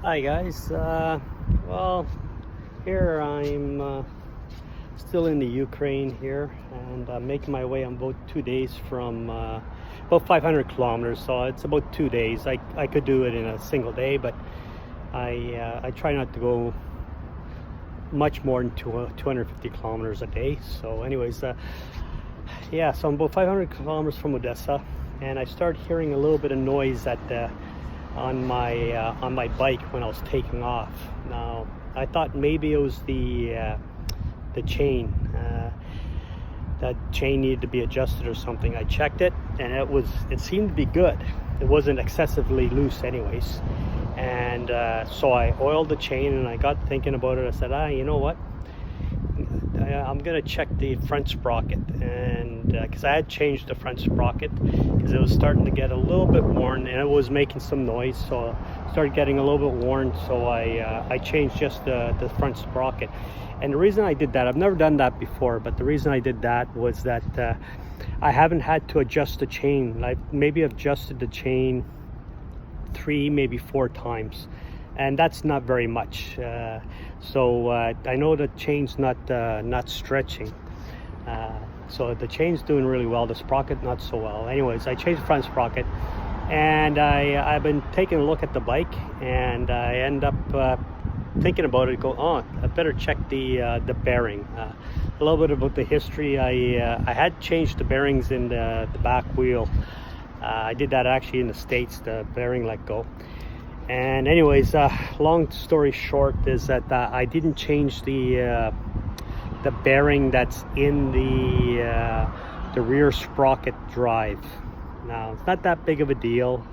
Hi guys, well, here I'm still in the Ukraine here, and I'm making my way on about 2 days from about 500 kilometers, so it's about 2 days. I could do it in a single day, but I try not to go much more than 250 kilometers a day. So anyways, yeah, so I'm about 500 kilometers from Odessa, and I started hearing a little bit of noise on my bike when I was taking off. Now I thought maybe it was the chain. That chain needed to be adjusted or something. I checked it, and it seemed to be good. It wasn't excessively loose anyways, and so I oiled the chain, and I got thinking about it. I said, you know what, I'm gonna check the front sprocket, and because I had changed the front sprocket because it was starting to get a little bit worn, and it was making some noise, so it started getting a little bit worn. So I changed just the front sprocket. And the reason I did that, I've never done that before, but the reason I did that was that I haven't had to adjust the chain. I maybe adjusted the chain 3, maybe 4 times, and that's not very much. So I know the chain's not stretching, so the chain's doing really well, the sprocket not so well. Anyways, I changed the front sprocket, and I've been taking a look at the bike, and I end up thinking about it, I better check the bearing. A little bit about the history. I had changed the bearings in the back wheel. I did that actually in the States. The bearing let go. And anyways, long story short is that I didn't change the bearing that's in the rear sprocket drive. Now it's not that big of a deal.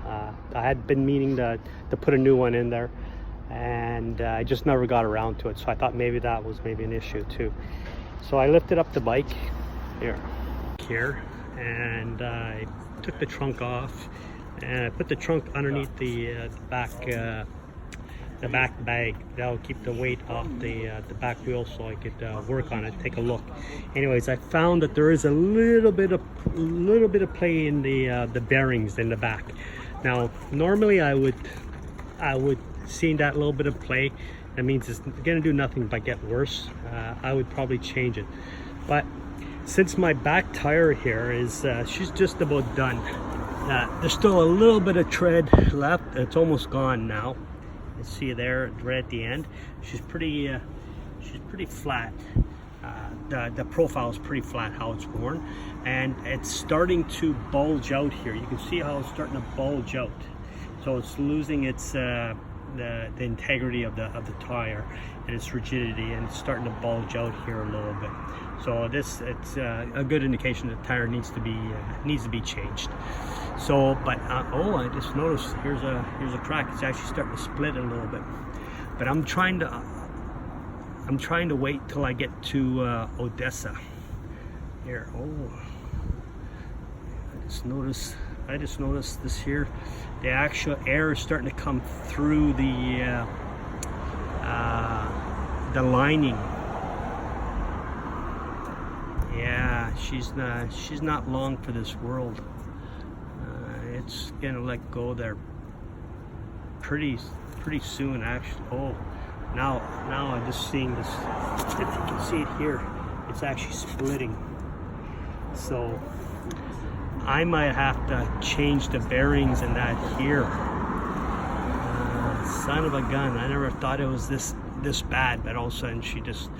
I had been meaning to put a new one in there, and I just never got around to it, so I thought maybe that was an issue too. So I lifted up the bike here, and I took the trunk off, and I put the trunk underneath the back bag. That'll keep the weight off the back wheel, so I could work on it, take a look. Anyways, I found that there is a little bit of play in the bearings in the back. Now normally I would seeing that little bit of play, that means it's gonna do nothing but get worse. I would probably change it, but since my back tire here is she's just about done, there's still a little bit of tread left. It's almost gone now. You see there right at the end, she's pretty flat. The profile is pretty flat how it's worn, and it's starting to bulge out here. You can see how it's starting to bulge out, so it's losing its the integrity of the tire and its rigidity, and it's starting to bulge out here a little bit. So it's a good indication that the tire needs to be changed. So, but I just noticed here's a crack. It's actually starting to split a little bit. But I'm trying to wait till I get to Odessa. Here, I just noticed this here. The actual air is starting to come through the lining. Yeah, she's not long for this world. It's gonna let go there pretty soon, actually. Now I'm just seeing this. If you can see it here, it's actually splitting. So I might have to change the bearings in that here. Son of a gun! I never thought it was this bad, but all of a sudden she just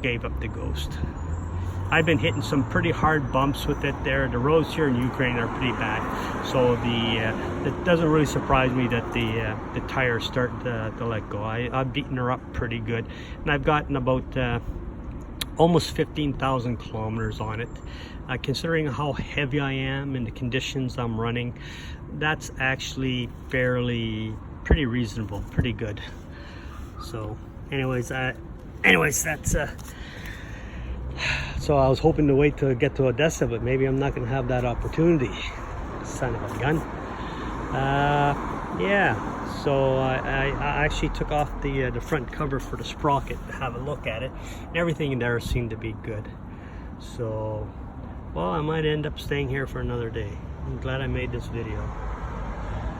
gave up the ghost. I've been hitting some pretty hard bumps with it there. The roads here in Ukraine are pretty bad, so it doesn't really surprise me that the tires start to let go. I've beaten her up pretty good, and I've gotten about almost 15,000 kilometers on it. Considering how heavy I am and the conditions I'm running, that's actually pretty reasonable, pretty good. So anyways, that's so I was hoping to wait till I get to Odessa, but maybe I'm not going to have that opportunity. Son of a gun. Yeah, so I actually took off the front cover for the sprocket to have a look at it, and everything in there seemed to be good. So, well, I might end up staying here for another day. I'm glad I made this video.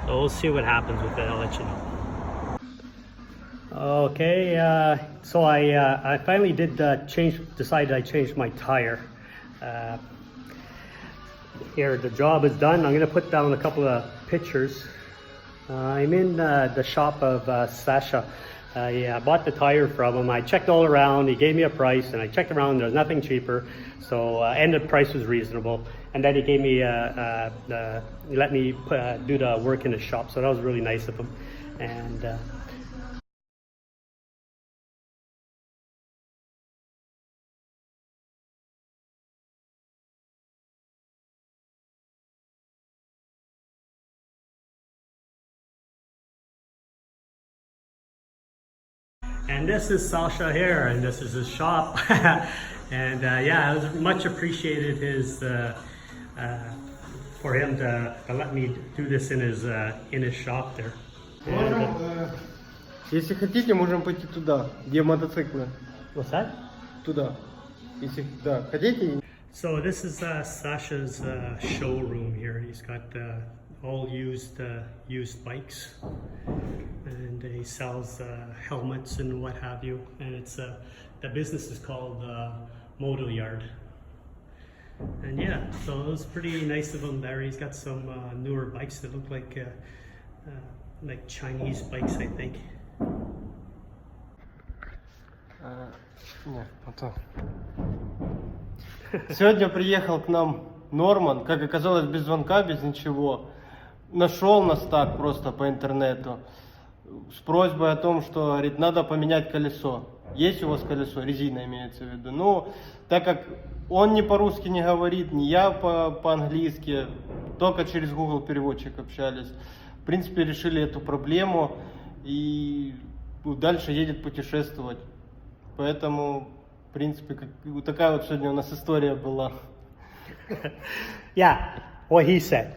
So we'll see what happens with it. I'll let you know. Okay, so I finally did decided I changed my tire. Here, the job is done. I'm going to put down a couple of pictures. I'm in the shop of Sasha. I bought the tire from him. I checked all around. He gave me a price, and I checked around. There's nothing cheaper, so and the price was reasonable. And then he gave me, he let me do the work in his shop, so that was really nice of him. And And this is Sasha here, and this is his shop. And yeah, it was much appreciated for him to let me do this in his shop there. Можем, если хотите, можем пойти туда, где мотоциклы. What's that? Туда. Если да, хотите. So this is Sasha's showroom here. He's got all used bikes, and he sells helmets and what have you. And it's the business is called MotoYard. And yeah, so it was pretty nice of him there. He's got some newer bikes that look like Chinese bikes, I think. Нет, потом. Сегодня приехал к нам Норман, как оказалось, без звонка, без ничего. Нашел нас так просто по интернету с просьбой о том, что, говорит, надо поменять колесо. Есть у вас колесо, резина имеется в виду. Ну, так как он ни по-русски не говорит, ни я по-английски, только через Google переводчик общались. В принципе, решили эту проблему и дальше едет путешествовать. Поэтому, в принципе, вот такая вот сегодня у нас история была. Yeah, what he said.